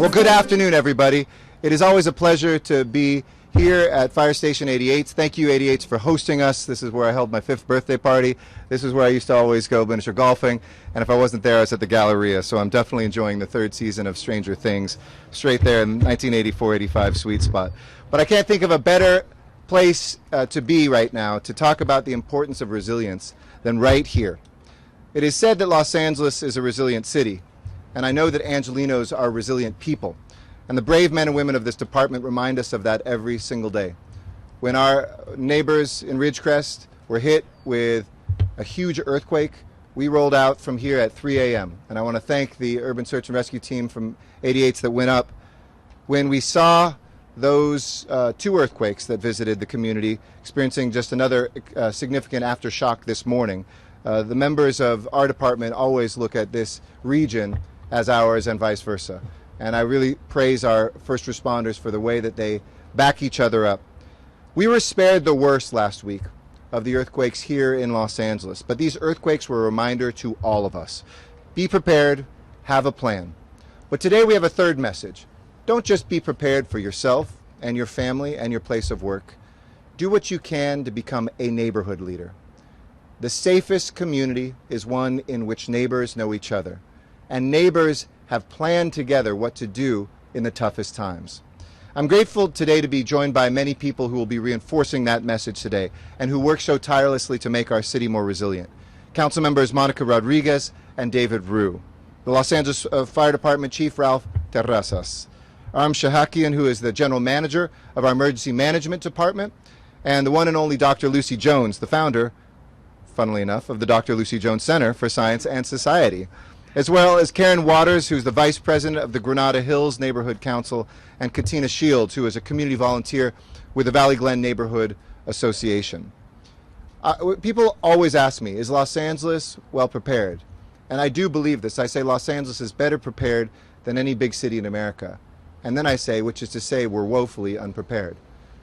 Well, good afternoon, everybody. It is always a pleasure to be here at Fire Station 88. Thank you, 88s, for hosting us. This is where I held my 5th birthday party. This is where I used to always go miniature golfing. And if I wasn't there, I was at the Galleria. So I'm definitely enjoying the 3rd season of Stranger Things, straight there in 1984-85 sweet spot. But I can't think of a better place to be right now to talk about the importance of resilience than right here. It is said that Los Angeles is a resilient city, and I know that Angelenos are resilient people. And the brave men and women of this department remind us of that every single day. When our neighbors in Ridgecrest were hit with a huge earthquake, we rolled out from here at 3 a.m. And I want to thank the Urban Search and Rescue team from 88s that went up. When we saw those 2 earthquakes that visited the community, experiencing just another significant aftershock this morning, the members of our department always look at this region as ours and vice versa. And I really praise our first responders for the way that they back each other up. We were spared the worst last week of the earthquakes here in Los Angeles, but these earthquakes were a reminder to all of us. Be prepared, have a plan. But today we have a third message. Don't just be prepared for yourself and your family and your place of work. Do what you can to become a neighborhood leader. The safest community is one in which neighbors know each other, and neighbors have planned together what to do in the toughest times. I'm grateful today to be joined by many people who will be reinforcing that message today and who work so tirelessly to make our city more resilient. Council members Monica Rodriguez and David Rue. The Los Angeles Fire Department Chief Ralph Terrazas. Arm Shahakian, who is the General Manager of our Emergency Management Department, and the one and only Dr. Lucy Jones, the founder, funnily enough, of the Dr. Lucy Jones Center for Science and Society, as well as Karen Waters, who's the Vice President of the Granada Hills Neighborhood Council, and Katina Shields, who is a community volunteer with the Valley Glen Neighborhood Association. People always ask me, is Los Angeles well prepared? And I do believe this. I say Los Angeles is better prepared than any big city in America. And then I say, which is to say, we're woefully unprepared.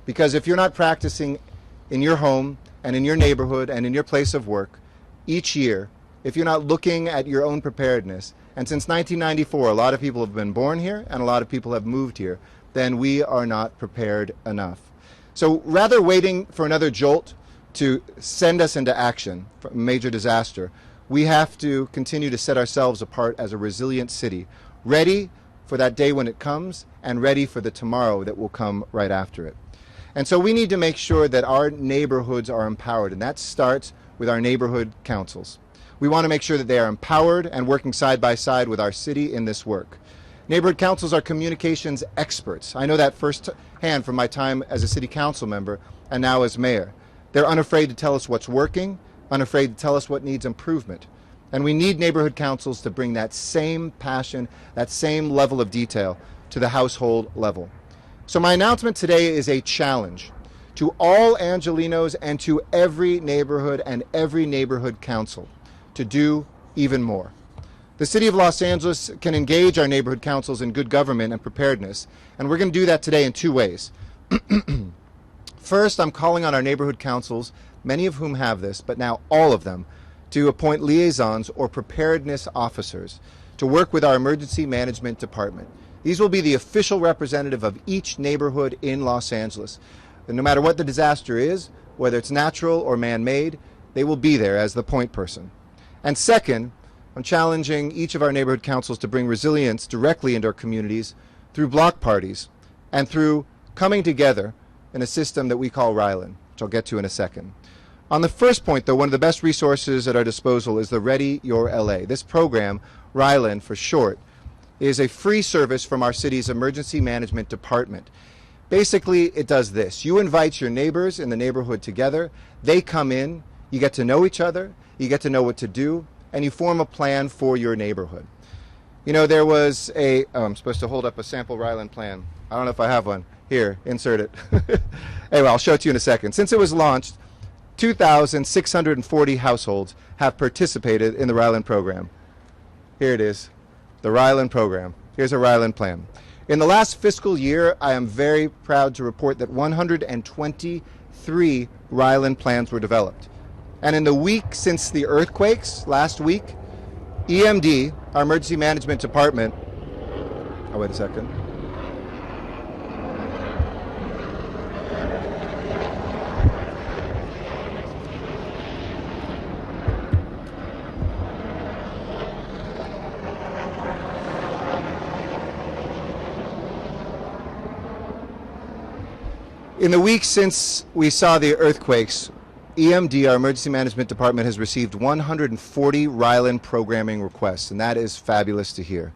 Because if you're not practicing in your home and in your neighborhood and in your place of work each year, if you're not looking at your own preparedness, and since 1994 a lot of people have been born here and a lot of people have moved here, then we are not prepared enough. So rather waiting for another jolt to send us into action, for a major disaster, we have to continue to set ourselves apart as a resilient city, ready for that day when it comes and ready for the tomorrow that will come right after it. And so we need to make sure that our neighborhoods are empowered, and that starts with our neighborhood councils. We want to make sure that they are empowered and working side by side with our city in this work. Neighborhood councils are communications experts. I know that firsthand from my time as a city council member and now as mayor. They're unafraid to tell us what's working, unafraid to tell us what needs improvement. And we need neighborhood councils to bring that same passion, that same level of detail to the household level. So my announcement today is a challenge to all Angelenos and to every neighborhood and every neighborhood council to do even more. The City of Los Angeles can engage our neighborhood councils in good government and preparedness, and we're going to do that today in 2 ways. First, I'm calling on our neighborhood councils, many of whom have this, but now all of them, to appoint liaisons or preparedness officers to work with our emergency management department. These will be the official representative of each neighborhood in Los Angeles. And no matter what the disaster is, whether it's natural or man-made, they will be there as the point person. And second, I'm challenging each of our neighborhood councils to bring resilience directly into our communities through block parties and through coming together in a system that we call Rylan, which I'll get to in a second. On the first point, though, one of the best resources at our disposal is the Ready Your LA. This program, Rylan for short, is a free service from our city's emergency management department. Basically, it does this. You invite your neighbors in the neighborhood together. They come in. You get to know each other. You get to know what to do. And you form a plan for your neighborhood. You know, there was a, I'm supposed to hold up a sample Rylan plan. I don't know if I have one. Here, insert it. Anyway, I'll show it to you in a second. Since it was launched, 2,640 households have participated in the Rylan program. Here it is, the Rylan program. Here's a Rylan plan. In the last fiscal year, I am very proud to report that 123 Rylan plans were developed. And in the week since the earthquakes, last week, EMD, our emergency management department, Oh, wait a second. In the weeks since we saw the earthquakes, EMD, our Emergency Management Department, has received 140 Ryland programming requests, and that is fabulous to hear.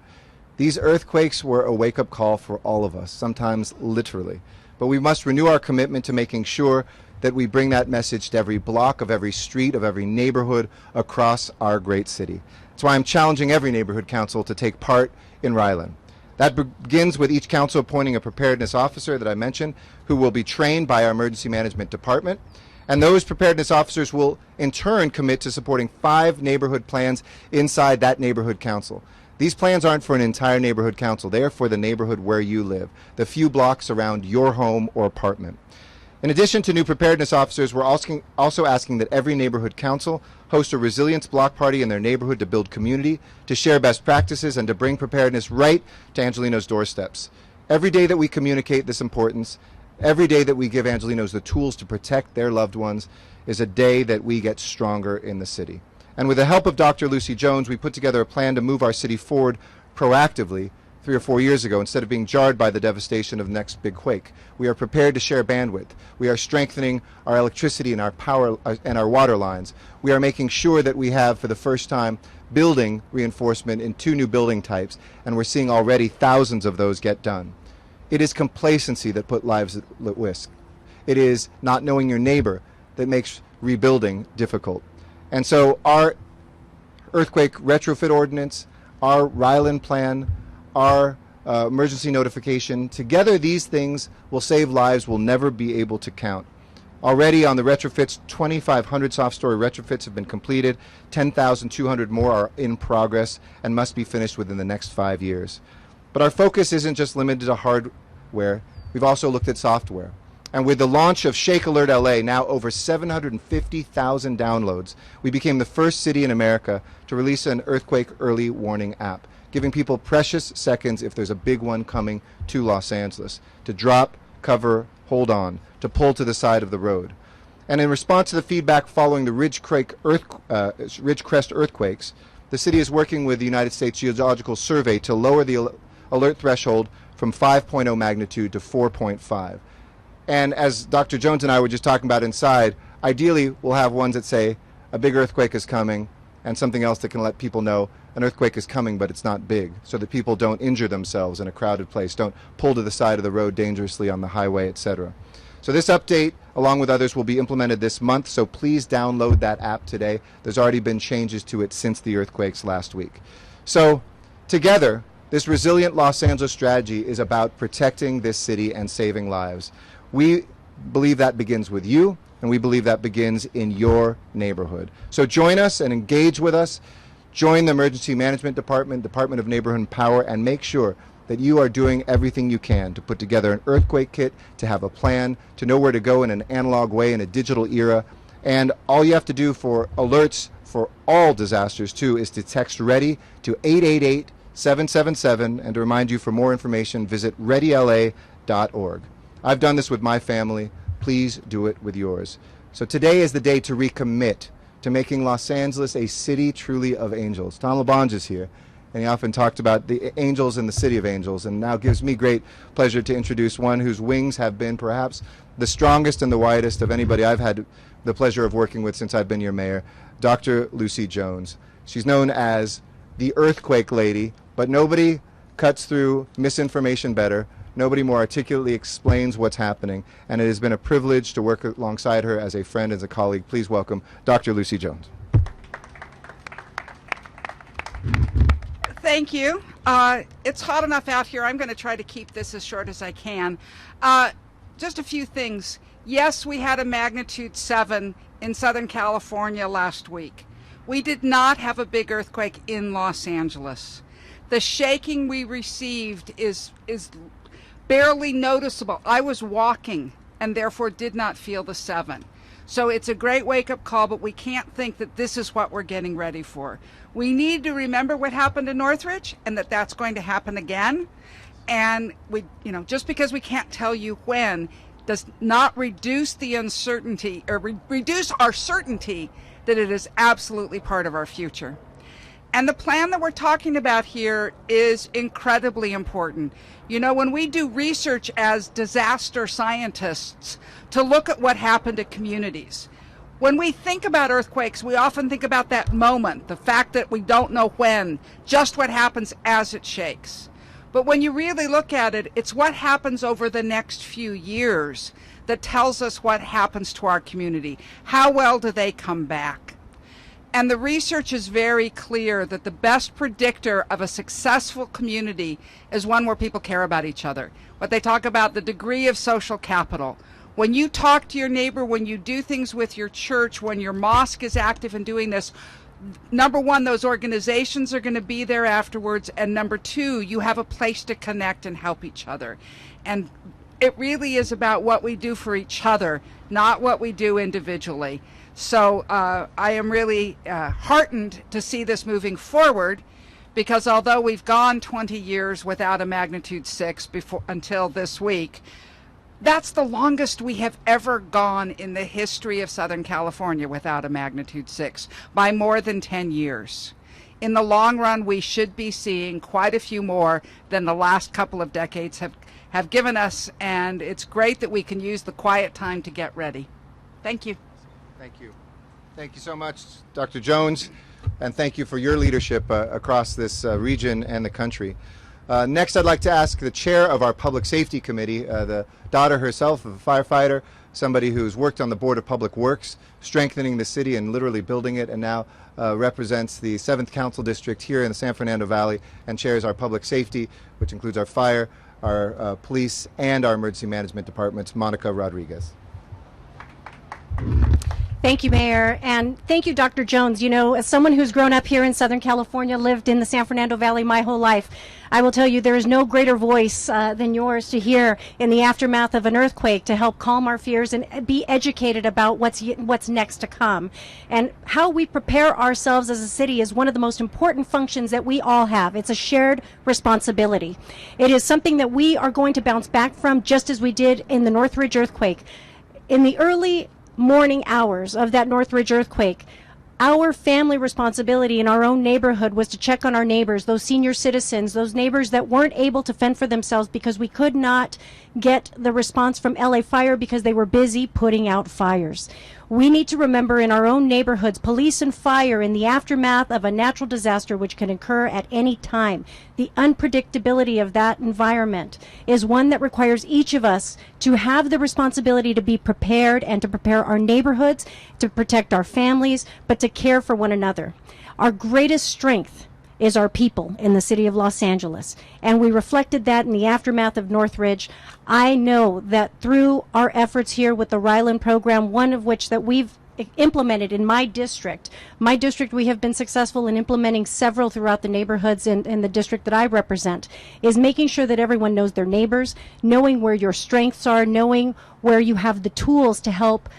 These earthquakes were a wake-up call for all of us, sometimes literally. But we must renew our commitment to making sure that we bring that message to every block of every street, of every neighborhood across our great city. That's why I'm challenging every neighborhood council to take part in Ryland. That begins with each council appointing a preparedness officer that I mentioned, who will be trained by our Emergency Management Department. And those preparedness officers will, in turn, commit to supporting 5 neighborhood plans inside that neighborhood council. These plans aren't for an entire neighborhood council. They are for the neighborhood where you live, the few blocks around your home or apartment. In addition to new preparedness officers, we're also asking that every neighborhood council host a resilience block party in their neighborhood to build community, to share best practices, and to bring preparedness right to Angelenos' doorsteps. Every day that we communicate this importance, every day that we give Angelenos the tools to protect their loved ones, is a day that we get stronger in the city. And with the help of Dr. Lucy Jones, we put together a plan to move our city forward proactively 3 or 4 years ago, instead of being jarred by the devastation of the next big quake. We are prepared to share bandwidth. We are strengthening our electricity and our power and our water lines. We are making sure that we have, for the first time, building reinforcement in 2 new building types, and we're seeing already thousands of those get done. It is complacency that put lives at risk. It is not knowing your neighbor that makes rebuilding difficult. And so our earthquake retrofit ordinance, our Ryland plan, our emergency notification, together these things will save lives we'll never be able to count. Already on the retrofits, 2,500 soft-story retrofits have been completed, 10,200 more are in progress and must be finished within the next 5 years. But our focus isn't just limited to hardware, we've also looked at software. And with the launch of Shake Alert LA, now over 750,000 downloads, we became the first city in America to release an earthquake early warning app, giving people precious seconds if there's a big one coming to Los Angeles, to drop, cover, hold on, to pull to the side of the road. And in response to the feedback following the Ridgecrest earthquakes, the city is working with the United States Geological Survey to lower the alert threshold from 5.0 magnitude to 4.5. And as Dr. Jones and I were just talking about inside, ideally we'll have ones that say a big earthquake is coming, and something else that can let people know an earthquake is coming, but it's not big, so that people don't injure themselves in a crowded place, don't pull to the side of the road dangerously on the highway, etc. So this update, along with others, will be implemented this month, so please download that app today. There's already been changes to it since the earthquakes last week. So together, this resilient Los Angeles strategy is about protecting this city and saving lives. We believe that begins with you, and we believe that begins in your neighborhood. So join us and engage with us. Join the Emergency Management Department, Department of Neighborhood and Power, and make sure that you are doing everything you can to put together an earthquake kit, to have a plan, to know where to go in an analog way in a digital era. And all you have to do for alerts for all disasters, too, is to text READY to 888-777. And to remind you, for more information, visit readyla.org. I've done this with my family. Please do it with yours. So today is the day to recommit to making Los Angeles a city truly of angels. Tom LaBonge is here, and he often talked about the angels in the city of angels, and now gives me great pleasure to introduce one whose wings have been perhaps the strongest and the widest of anybody I've had the pleasure of working with since I've been your mayor, Dr. Lucy Jones. She's known as the Earthquake Lady, but nobody cuts through misinformation better. Nobody more articulately explains what's happening, and it has been a privilege to work alongside her as a friend, as a colleague. Please welcome Dr. Lucy Jones. Thank you. It's hot enough out here. I'm going to try to keep this as short as I can. Just a few things. Yes, we had a magnitude 7 in Southern California last week. We did not have a big earthquake in Los Angeles. The shaking we received is barely noticeable. I was walking and therefore did not feel the 7. So it's a great wake-up call, but we can't think that this is what we're getting ready for. We need to remember what happened in Northridge and that that's going to happen again. And just because we can't tell you when does not reduce the uncertainty or reduce our certainty that it is absolutely part of our future. And the plan that we're talking about here is incredibly important. When we do research as disaster scientists to look at what happened to communities, when we think about earthquakes, we often think about that moment, the fact that we don't know when, just what happens as it shakes. But when you really look at it, it's what happens over the next few years that tells us what happens to our community. How well do they come back? And the research is very clear that the best predictor of a successful community is one where people care about each other. What they talk about, the degree of social capital. When you talk to your neighbor, when you do things with your church, when your mosque is active in doing this, number one, those organizations are going to be there afterwards. And number two, you have a place to connect and help each other. And it really is about what we do for each other, not what we do individually. So I am really heartened to see this moving forward, because although we've gone 20 years without a magnitude 6 until this week, that's the longest we have ever gone in the history of Southern California without a magnitude 6, by more than 10 years. In the long run, we should be seeing quite a few more than the last couple of decades have given us, and it's great that we can use the quiet time to get ready. Thank you. Thank you. Thank you so much, Dr. Jones, and thank you for your leadership across this region and the country. Next, I'd like to ask the chair of our Public Safety Committee, the daughter herself of a firefighter, somebody who's worked on the Board of Public Works, strengthening the city and literally building it, and now represents the 7th Council District here in the San Fernando Valley and chairs our public safety, which includes our fire, our police, and our emergency management departments, Monica Rodriguez. Thank you, Mayor, and thank you, Dr. Jones. As someone who's grown up here in Southern California, lived in the San Fernando Valley my whole life, I will tell you there is no greater voice than yours to hear in the aftermath of an earthquake to help calm our fears and be educated about what's next to come. And how we prepare ourselves as a city is one of the most important functions that we all have. It's a shared responsibility. It is something that we are going to bounce back from, just as we did in the Northridge earthquake. In the early morning hours of that Northridge earthquake, our family responsibility in our own neighborhood was to check on our neighbors, those senior citizens, those neighbors that weren't able to fend for themselves because we could not get the response from LA Fire because they were busy putting out fires. We need to remember in our own neighborhoods, police and fire in the aftermath of a natural disaster which can occur at any time. The unpredictability of that environment is one that requires each of us to have the responsibility to be prepared and to prepare our neighborhoods, to protect our families, but to care for one another. Our greatest strength is our people in the city of Los Angeles, and we reflected that in the aftermath of Northridge. I know that through our efforts here with the Ryland program, one of which that we've implemented in my district, we have been successful in implementing several throughout the neighborhoods in the district that I represent, is making sure that everyone knows their neighbors, knowing where your strengths are, knowing where you have the tools to help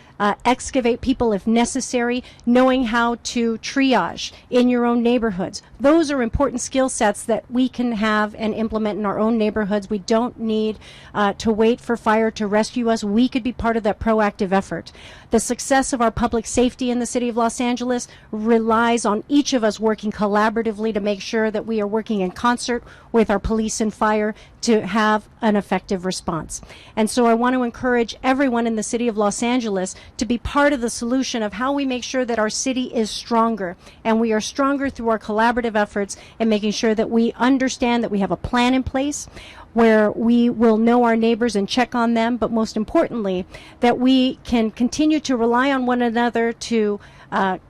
excavate people if necessary, knowing how to triage in your own neighborhoods. Those are important skill sets that we can have and implement in our own neighborhoods. We don't need to wait for fire to rescue us. We could be part of that proactive effort. The success of our public safety in the city of Los Angeles relies on each of us working collaboratively to make sure that we are working in concert with our police and fire to have an effective response. And so I want to encourage everyone in the city of Los Angeles to be part of the solution of how we make sure that our city is stronger. And we are stronger through our collaborative efforts and making sure that we understand that we have a plan in place where we will know our neighbors and check on them, but most importantly, that we can continue to rely on one another to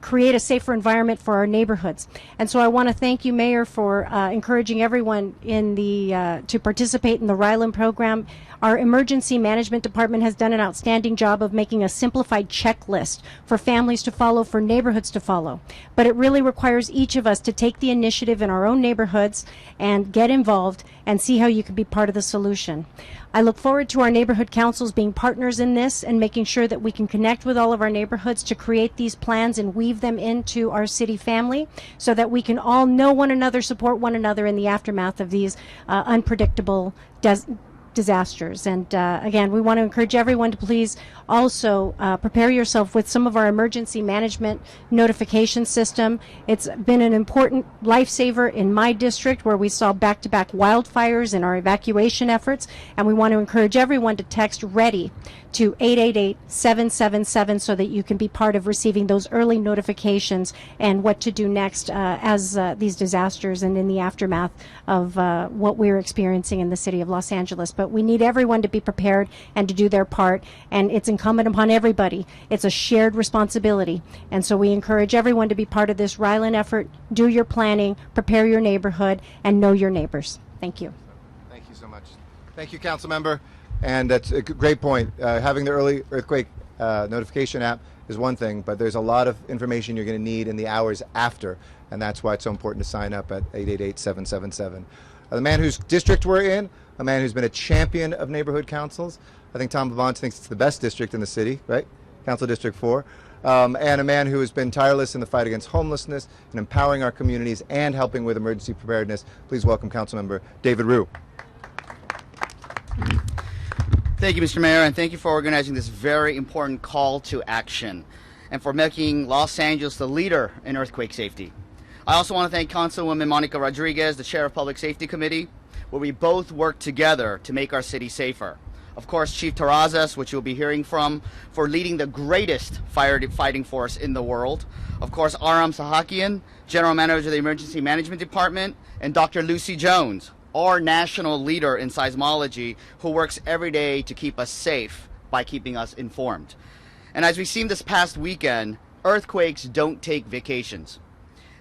create a safer environment for our neighborhoods. And so I want to thank you, Mayor, for encouraging everyone in the to participate in the Ryland program. Our emergency management department has done an outstanding job of making a simplified checklist for families to follow, for neighborhoods to follow. But it really requires each of us to take the initiative in our own neighborhoods and get involved and see how you can be part of the solution. I look forward to our neighborhood councils being partners in this and making sure that we can connect with all of our neighborhoods to create these plans and weave them into our city family so that we can all know one another, support one another in the aftermath of these unpredictable disasters. And again, we want to encourage everyone to please also prepare yourself with some of our emergency management notification system. It's been an important lifesaver in my district where we saw back-to-back wildfires in our evacuation efforts, and we want to encourage everyone to text READY to 888-777 so that you can be part of receiving those early notifications and what to do next as these disasters and in the aftermath of what we're experiencing in the city of Los Angeles. But we need everyone to be prepared and to do their part, and it's incumbent upon everybody. It's a shared responsibility, and so we encourage everyone to be part of this Ryland effort. Do your planning, prepare your neighborhood, and know your neighbors. Thank you. Thank you so much. Thank you, Council Member. And that's a great point. Having the early earthquake notification app is one thing, but there's a lot of information you're going to need in the hours after, and that's why it's so important to sign up at 888-777. The man whose district we're in, a man who's been a champion of neighborhood councils. I think Tom Bavant thinks it's the best district in the city, right? Council District 4. And a man who has been tireless in the fight against homelessness and empowering our communities and helping with emergency preparedness. Please welcome Councilmember David Ryu. Thank you, Mr. Mayor, and thank you for organizing this very important call to action and for making Los Angeles the leader in earthquake safety. I also want to thank Councilwoman Monica Rodriguez, the Chair of Public Safety Committee, where we both work together to make our city safer. Of course, Chief Terrazas, which you'll be hearing from, for leading the greatest fighting force in the world. Of course, Aram Sahakian, General Manager of the Emergency Management Department, and Dr. Lucy Jones, our national leader in seismology, who works every day to keep us safe by keeping us informed. And as we've seen this past weekend, earthquakes don't take vacations.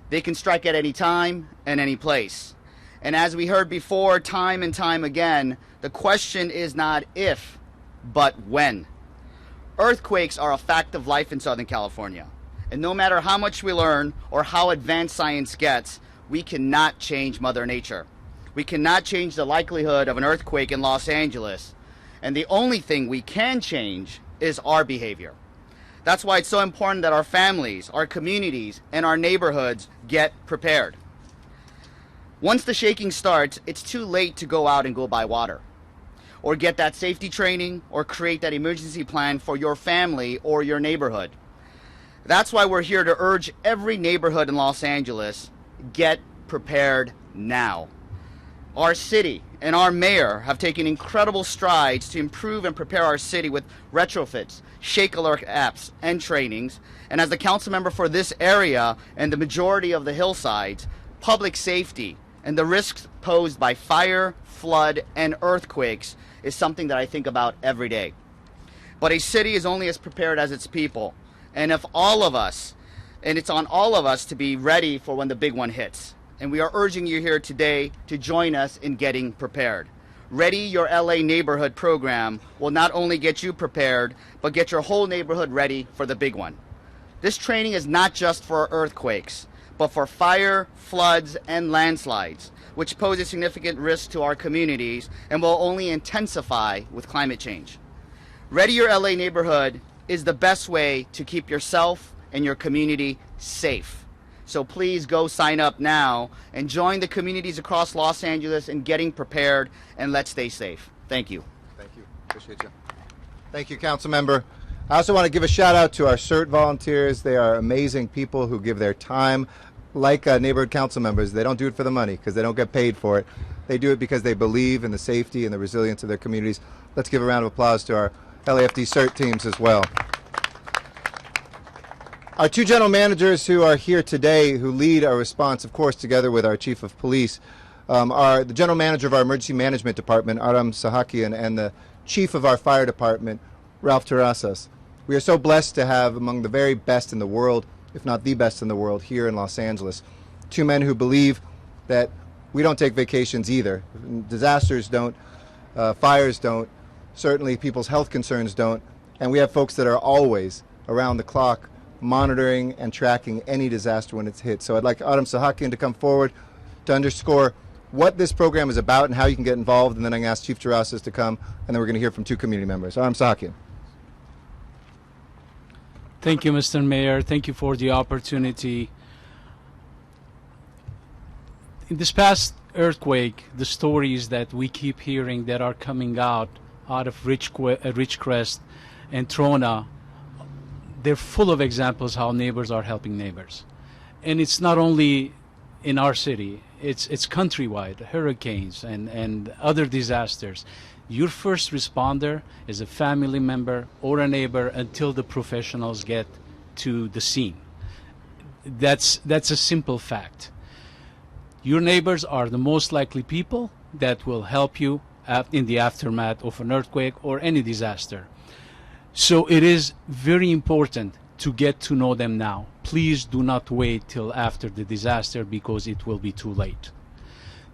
They can strike at any time and any place. And as we heard before, time and time again, the question is not if, but when. Earthquakes are a fact of life in Southern California. And no matter how much we learn or how advanced science gets, we cannot change Mother Nature. We cannot change the likelihood of an earthquake in Los Angeles. And the only thing we can change is our behavior. That's why it's so important that our families, our communities, and our neighborhoods get prepared. Once the shaking starts, it's too late to go out and go buy water, or get that safety training, or create that emergency plan for your family or your neighborhood. That's why we're here to urge every neighborhood in Los Angeles, get prepared now. Our city and our mayor have taken incredible strides to improve and prepare our city with retrofits, shake alert apps, and trainings. And as the council member for this area and the majority of the hillsides, public safety and the risks posed by fire, flood, and earthquakes is something that I think about every day. But a city is only as prepared as its people. And if all of us, and it's on all of us to be ready for when the big one hits. And we are urging you here today to join us in getting prepared. Ready Your LA Neighborhood program will not only get you prepared, but get your whole neighborhood ready for the big one. This training is not just for earthquakes, but for fire, floods, and landslides, which pose a significant risk to our communities and will only intensify with climate change. Ready Your LA Neighborhood is the best way to keep yourself and your community safe. So please go sign up now and join the communities across Los Angeles in getting prepared, and let's stay safe. Thank you. Thank you. Appreciate you. Thank you, Council Member. I also want to give a shout out to our CERT volunteers. They are amazing people who give their time. Like neighborhood council members, they don't do it for the money because they don't get paid for it. They do it because they believe in the safety and the resilience of their communities. Let's give a round of applause to our LAFD CERT teams as well. Our two general managers who are here today, who lead our response, of course, together with our chief of police, are the general manager of our emergency management department, Aram Sahakian, and the chief of our fire department, Ralph Terrazas. We are so blessed to have among the very best in the world, if not the best in the world, here in Los Angeles. Two men who believe that we don't take vacations either. Disasters don't, fires don't, certainly people's health concerns don't, and we have folks that are always around the clock monitoring and tracking any disaster when it's hit. So I'd like Adam Sahakian to come forward to underscore what this program is about and how you can get involved, and then I'm going to ask Chief Terrasas to come, and then we're going to hear from two community members. Adam Sahakian. Thank you, Mr. Mayor. Thank you for the opportunity. In this past earthquake, the stories that we keep hearing that are coming out of Ridgecrest and Trona, they're full of examples how neighbors are helping neighbors. And it's not only in our city, it's countrywide, hurricanes and other disasters. Your first responder is a family member or a neighbor until the professionals get to the scene. That's a simple fact. Your neighbors are the most likely people that will help you in the aftermath of an earthquake or any disaster. So it is very important to get to know them now. Please do not wait till after the disaster because it will be too late.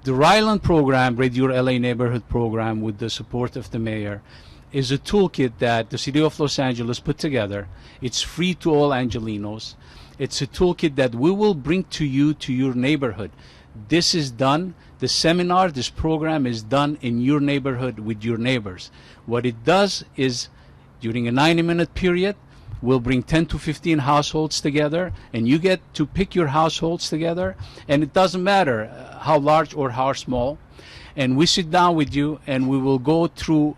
The Ryland program, Read Your LA Neighborhood program, with the support of the mayor, is a toolkit that the city of Los Angeles put together. It's free to all Angelenos. It's a toolkit that we will bring to you, to your neighborhood. This is done, the seminar, this program is done in your neighborhood with your neighbors. What it does is, during a 90-minute period, we'll bring 10 to 15 households together, and you get to pick your households together, and it doesn't matter how large or how small. And we sit down with you, and we will go through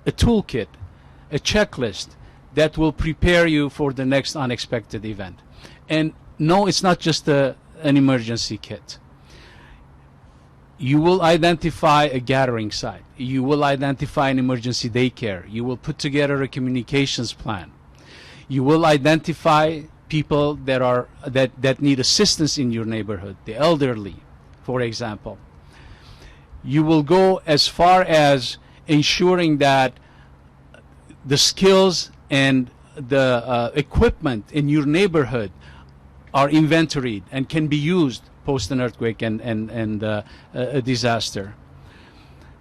a toolkit, a checklist that will prepare you for the next unexpected event. And no, it's not just an emergency kit. You will identify a gathering site. You will identify an emergency daycare. You will put together a communications plan. You will identify people that need assistance in your neighborhood, the elderly, for example. You will go as far as ensuring that the skills and the equipment in your neighborhood are inventoried and can be used post an earthquake and a disaster.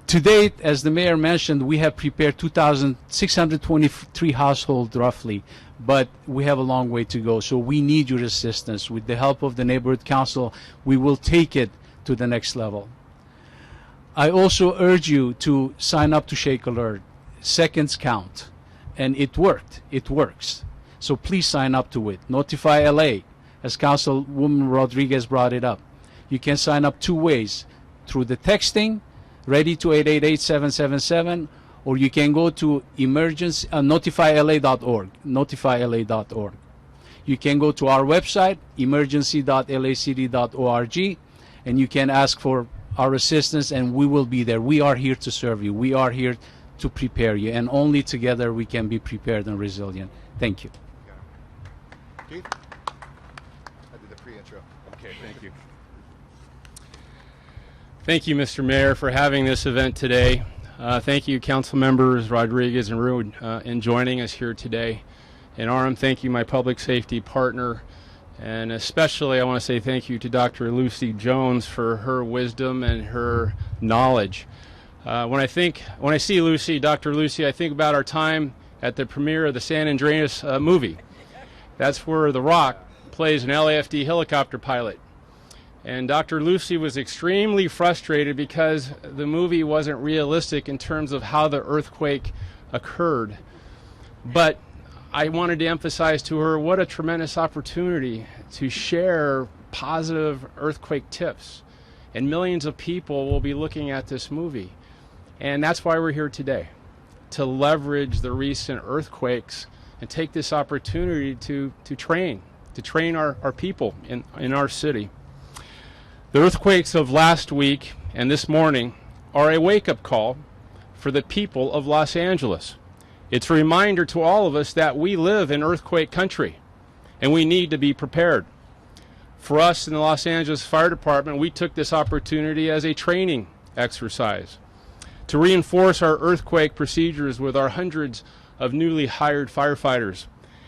To date, as the mayor mentioned, we have prepared 2,623 households roughly, but we have a long way to go. So we need your assistance. With the help of the neighborhood council, we will take it to the next level. I also urge you to sign up to Shake Alert. Seconds count, and it worked. It works. So please sign up to it. Notify LA, as Councilwoman Rodriguez brought it up. You can sign up two ways: through the texting, ready to 888-777, or you can go to notifyla.org. Notifyla.org. You can go to our website, emergency.lacity.org, and you can ask for our assistance, and we will be there. We are here to serve you. We are here to prepare you, and only together we can be prepared and resilient. Thank you. Keith? I did the pre-intro. Okay, thank you. Thank you, Mr. Mayor, for having this event today. Thank you, Council Members Rodriguez and Rude, in joining us here today. And Aram, thank you, my public safety partner. And especially I want to say thank you to Dr. Lucy Jones for her wisdom and her knowledge. When I see Lucy, Dr. Lucy, I think about our time at the premiere of the San Andreas movie. That's where The Rock plays an LAFD helicopter pilot. And Dr. Lucy was extremely frustrated because the movie wasn't realistic in terms of how the earthquake occurred. But I wanted to emphasize to her what a tremendous opportunity to share positive earthquake tips. And millions of people will be looking at this movie. And that's why we're here today, to leverage the recent earthquakes and take this opportunity to train our people in our city. The earthquakes of last week and this morning are a wake-up call for the people of Los Angeles. It's a reminder to all of us that we live in earthquake country and we need to be prepared. For us in the Los Angeles Fire Department, we took this opportunity as a training exercise to reinforce our earthquake procedures with our hundreds of newly hired firefighters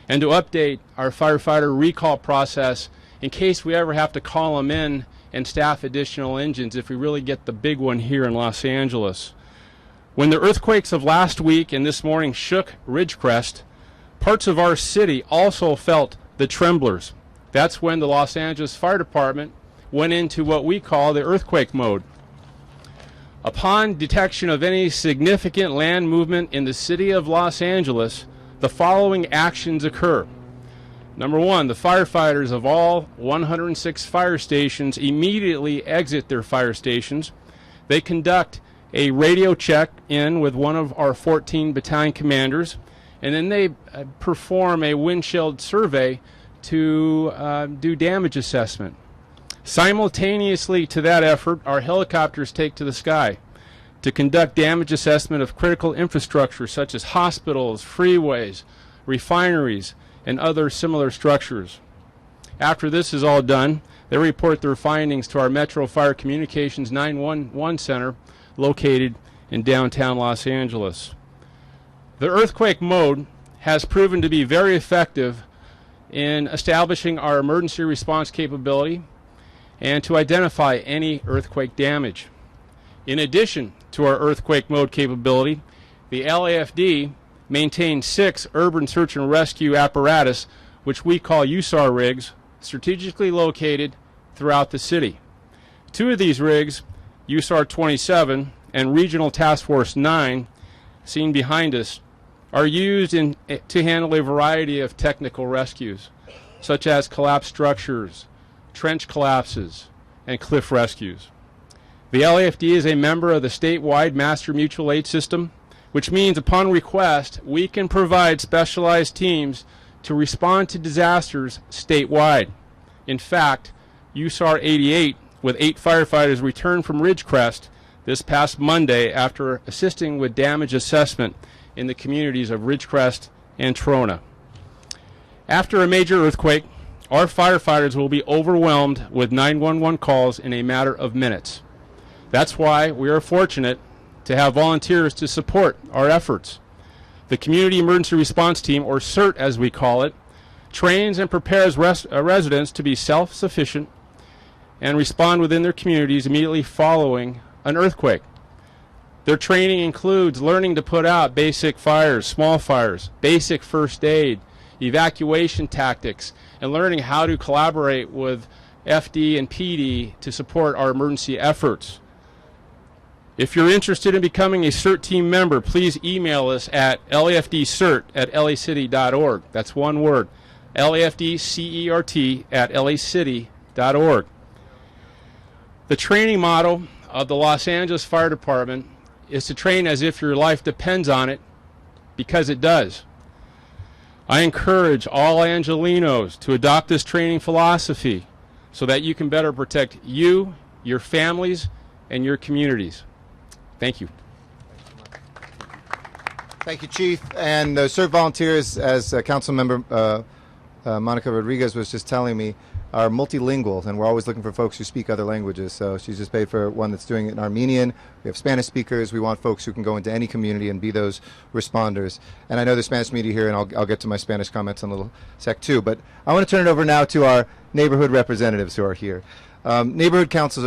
and to update our firefighter recall process in case we ever have to call them in and staff additional engines if we really get the big one here in Los Angeles. When the earthquakes of last week and this morning shook Ridgecrest, parts of our city also felt the tremblers. That's when the Los Angeles Fire Department went into what we call the earthquake mode. Upon detection of any significant land movement in the city of Los Angeles, the following actions occur. Number one, the firefighters of all 106 fire stations immediately exit their fire stations. They conduct a radio check-in with one of our 14 battalion commanders, and then they perform a windshield survey to do damage assessment. Simultaneously to that effort, our helicopters take to the sky to conduct damage assessment of critical infrastructure such as hospitals, freeways, refineries, and other similar structures. After this is all done, they report their findings to our Metro Fire Communications 911 Center located in downtown Los Angeles. The earthquake mode has proven to be very effective in establishing our emergency response capability and to identify any earthquake damage. In addition to our earthquake mode capability, the LAFD maintains 6 urban search and rescue apparatus, which we call USAR rigs, strategically located throughout the city. 2 of these rigs, USAR 27 and Regional Task Force 9, seen behind us, are used to handle a variety of technical rescues, such as collapsed structures, trench collapses, and cliff rescues. The LAFD is a member of the statewide Master Mutual Aid System, which means upon request, we can provide specialized teams to respond to disasters statewide. In fact, USAR 88, with 8 firefighters, returned from Ridgecrest this past Monday after assisting with damage assessment in the communities of Ridgecrest and Trona. After a major earthquake, our firefighters will be overwhelmed with 911 calls in a matter of minutes. That's why we are fortunate to have volunteers to support our efforts. The Community Emergency Response Team, or CERT as we call it, trains and prepares residents to be self-sufficient and respond within their communities immediately following an earthquake. Their training includes learning to put out basic fires, small fires, basic first aid, evacuation tactics, and learning how to collaborate with FD and PD to support our emergency efforts. If you're interested in becoming a CERT team member, please email us at lafdcert@lacity.org. That's one word, lafdcert@lacity.org. The training motto of the Los Angeles Fire Department is to train as if your life depends on it, because it does. I encourage all Angelenos to adopt this training philosophy so that you can better protect you, your families, and your communities. Thank you. Thank you, Chief. And the CERT volunteers, as Councilmember Monica Rodriguez was just telling me, are multilingual, and we're always looking for folks who speak other languages. So she's just paid for one that's doing it in Armenian. We have Spanish speakers. We want folks who can go into any community and be those responders. And I know there's Spanish media here, and I'll get to my Spanish comments in a little sec too. But I want to turn it over now to our neighborhood representatives who are here. Neighborhood councils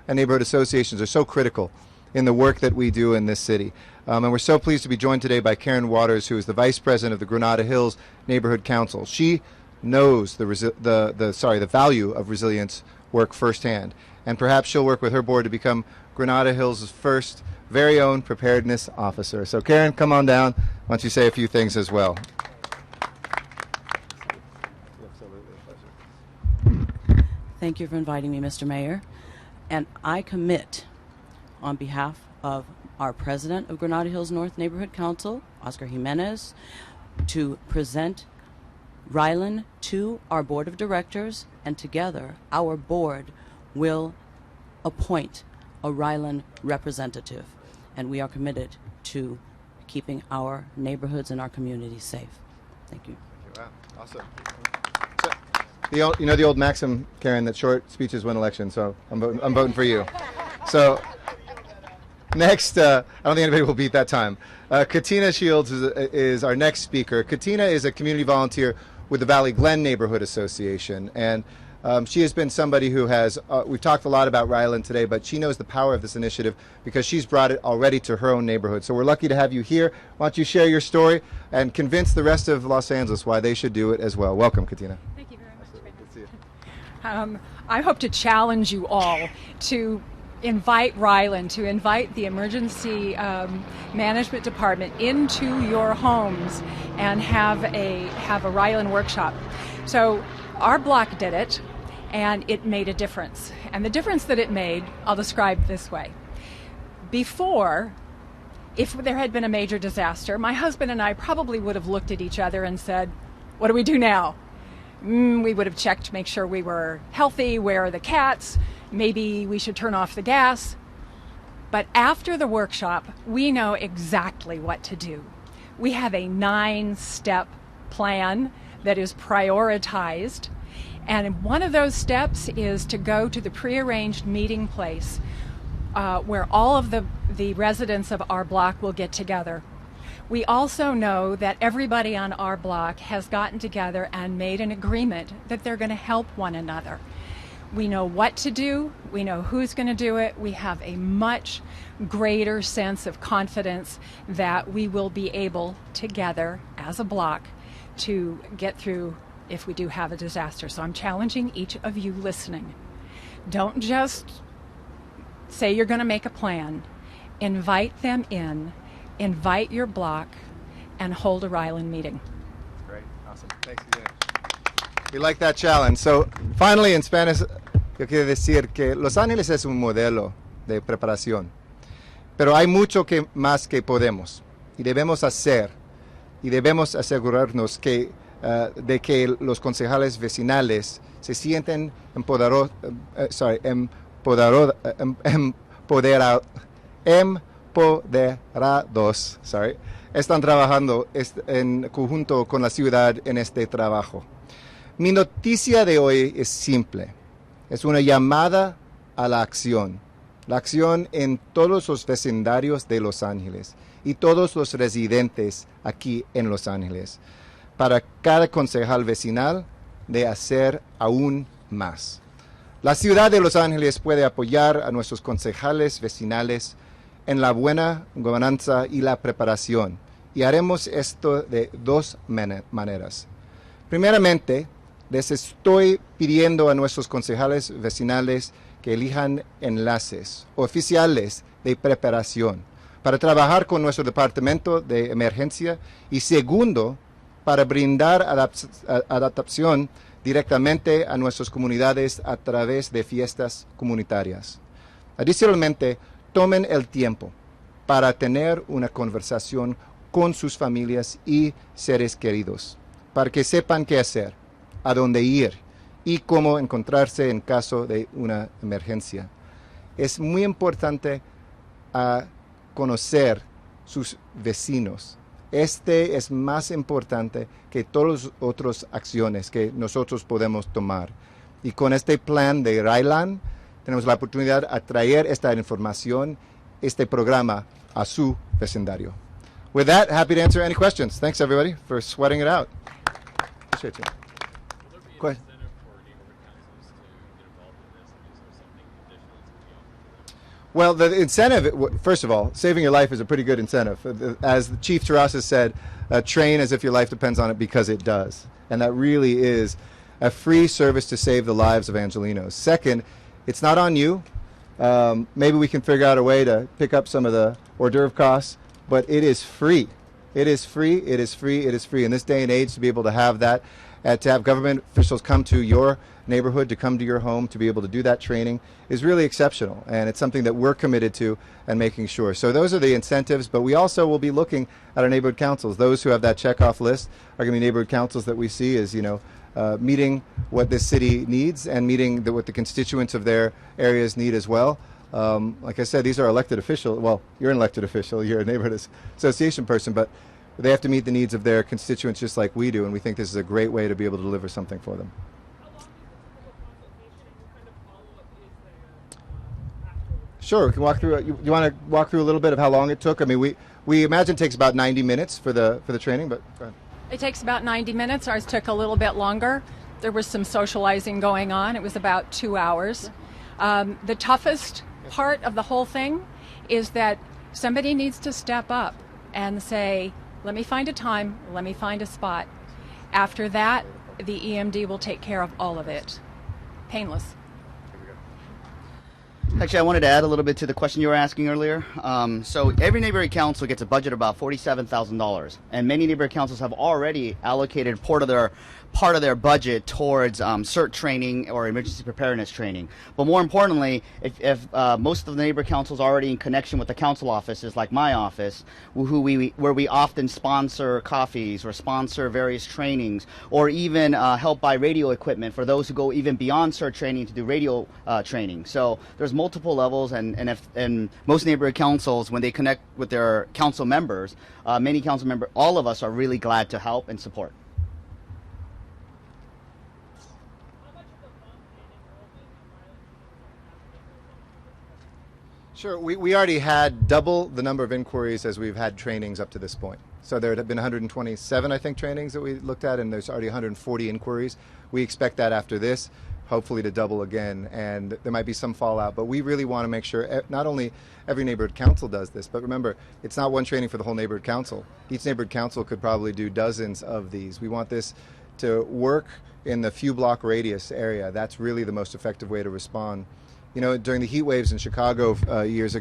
and neighborhood associations are so critical in the work that we do in this city. And we're so pleased to be joined today by Karen Waters, who is the Vice President of the Granada Hills Neighborhood Council. She knows the value of resilience work firsthand, and perhaps she'll work with her board to become Granada Hills' first very own preparedness officer. So Karen, come on down. Why don't you say a few things as well? Thank you for inviting me, Mr. Mayor. And I commit on behalf of our president of Granada Hills North Neighborhood Council, Oscar Jimenez, to present Rylan to our board of directors, and together our board will appoint a Rylan representative, and we are committed to keeping our neighborhoods and our communities safe. Thank you. Wow, awesome. So, you know the old maxim, Karen, that short speeches win elections, so I'm voting for you. So next, I don't think anybody will beat that time. Katina Shields is our next speaker. Katina is a community volunteer with the Valley Glen Neighborhood Association, and She has been somebody who has, we've talked a lot about Ryland today, but she knows the power of this initiative because she's brought it already to her own neighborhood. So we're lucky to have you here. Why don't you share your story and convince the rest of Los Angeles why they should do it as well. Welcome, Katina. Thank you very much. Good to see you. I hope to challenge you all to invite Ryland, to invite the emergency management department into your homes and have a Ryland workshop. So our block did it, and it made a difference. And the difference that it made, I'll describe this way. Before, if there had been a major disaster, my husband and I probably would have looked at each other and said, what do we do now? We would have checked to make sure we were healthy. Where are the cats? Maybe we should turn off the gas. But after the workshop, we know exactly what to do. We have a 9-step plan that is prioritized. And one of those steps is to go to the prearranged meeting place where all of the residents of our block will get together. We also know that everybody on our block has gotten together and made an agreement that they're going to help one another. We know what to do. We know who's going to do it. We have a much greater sense of confidence that we will be able together as a block to get through if we do have a disaster. So I'm challenging each of you listening. Don't just say you're going to make a plan. Invite them in. Invite your block and hold a Ryland meeting. Great. Awesome. Thanks again. We like that challenge. So, finally, in Spanish, yo quiero decir que Los Ángeles es un modelo de preparación, pero hay mucho más que podemos y debemos hacer, y debemos asegurarnos de que los concejales vecinales se sienten empoderados, están trabajando en conjunto con la ciudad en este trabajo. Mi noticia de hoy es simple. Es una llamada a la acción en todos los vecindarios de Los Ángeles y todos los residentes aquí en Los Ángeles, para cada concejal vecinal de hacer aún más. La ciudad de Los Ángeles puede apoyar a nuestros concejales vecinales en la buena gobernanza y la preparación, y haremos esto de 2 maneras. Primeramente, les estoy pidiendo a nuestros concejales vecinales que elijan enlaces oficiales de preparación para trabajar con nuestro departamento de emergencia, y segundo, para brindar adaptación directamente a nuestras comunidades a través de fiestas comunitarias. Adicionalmente, tomen el tiempo para tener una conversación con sus familias y seres queridos, para que sepan qué hacer, a dónde ir y cómo encontrarse en caso de una emergencia. Es muy importante conocer sus vecinos. Este es más importante que todas las otras acciones que nosotros podemos tomar. Y con este plan de Ryland, tenemos la oportunidad de traer esta información, este programa, a su vecindario. With that, happy to answer any questions. Thanks, everybody, for sweating it out. Appreciate you. Question? Well, the incentive, first of all, saving your life is a pretty good incentive. As Chief Terraza said, train as if your life depends on it, because it does. And that really is a free service to save the lives of Angelenos. Second, it's not on you. Maybe we can figure out a way to pick up some of the hors d'oeuvre costs, but it is free. It is free, it is free, it is free. In this day and age, to be able to have that, to have government officials come to your neighborhood, to come to your home, to be able to do that training is really exceptional, and it's something that we're committed to and making sure. So those are the incentives, but we also will be looking at our neighborhood councils. Those who have that checkoff list are going to be neighborhood councils that we see as, meeting what this city needs and meeting what the constituents of their areas need as well. Like I said, these are elected officials. Well, you're an elected official, you're a neighborhood association person, but they have to meet the needs of their constituents just like we do, and we think this is a great way to be able to deliver something for them. Sure, we can walk through. You want to walk through a little bit of how long it took? I mean, we imagine it takes about 90 minutes for the training, but go ahead. It takes about 90 minutes. Ours took a little bit longer. There was some socializing going on. It was about 2 hours. The toughest part of the whole thing is that somebody needs to step up and say, let me find a time, let me find a spot. After that, the EMD will take care of all of it. Painless. Actually, I wanted to add a little bit to the question you were asking earlier. So every neighborhood council gets a budget of about $47,000, and many neighborhood councils have already allocated part of their budget towards CERT training or emergency preparedness training. But more importantly, if most of the neighborhood councils are already in connection with the council offices, like my office, where we often sponsor coffees or sponsor various trainings, or even help buy radio equipment for those who go even beyond CERT training to do radio training. So there's multiple levels, and most neighborhood councils, when they connect with their council members, all of us are really glad to help and support. Sure. We already had double the number of inquiries as we've had trainings up to this point. So there had been 127, I think, trainings that we looked at, and there's already 140 inquiries. We expect that after this, hopefully to double again, and there might be some fallout. But we really want to make sure not only every neighborhood council does this, but remember, it's not one training for the whole neighborhood council. Each neighborhood council could probably do dozens of these. We want this to work in the few block radius area. That's really the most effective way to respond. You know, during the heat waves in Chicago a few years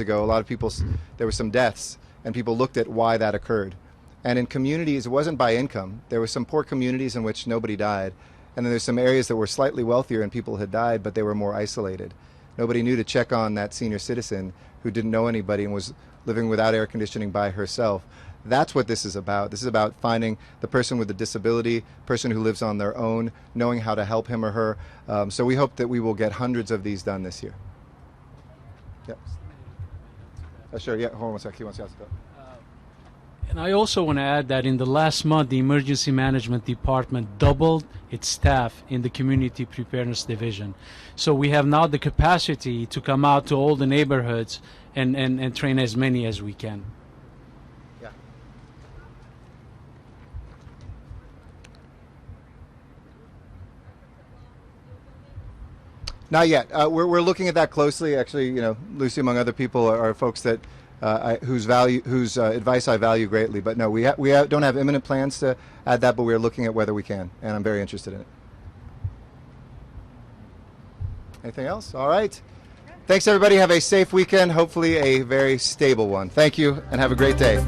ago, a lot of people, there were some deaths, and people looked at why that occurred. And in communities, it wasn't by income. There were some poor communities in which nobody died. And then there's some areas that were slightly wealthier and people had died, but they were more isolated. Nobody knew to check on that senior citizen who didn't know anybody and was living without air conditioning by herself. That's what this is about. This is about finding the person with a disability, person who lives on their own, knowing how to help him or her. So we hope that we will get hundreds of these done this year. Yep. Sure, yeah, hold on one sec. He wants to ask that. And I also want to add that in the last month, the Emergency Management Department doubled its staff in the Community Preparedness Division. So we have now the capacity to come out to all the neighborhoods and train as many as we can. Yeah. Not yet. We're looking at that closely. Actually, you know, Lucy, among other people, are folks that whose advice I value greatly. But no, we don't have imminent plans to add that, but we're looking at whether we can, and I'm very interested in it. Anything else? All right. Thanks, everybody. Have a safe weekend. Hopefully a very stable one. Thank you, and have a great day.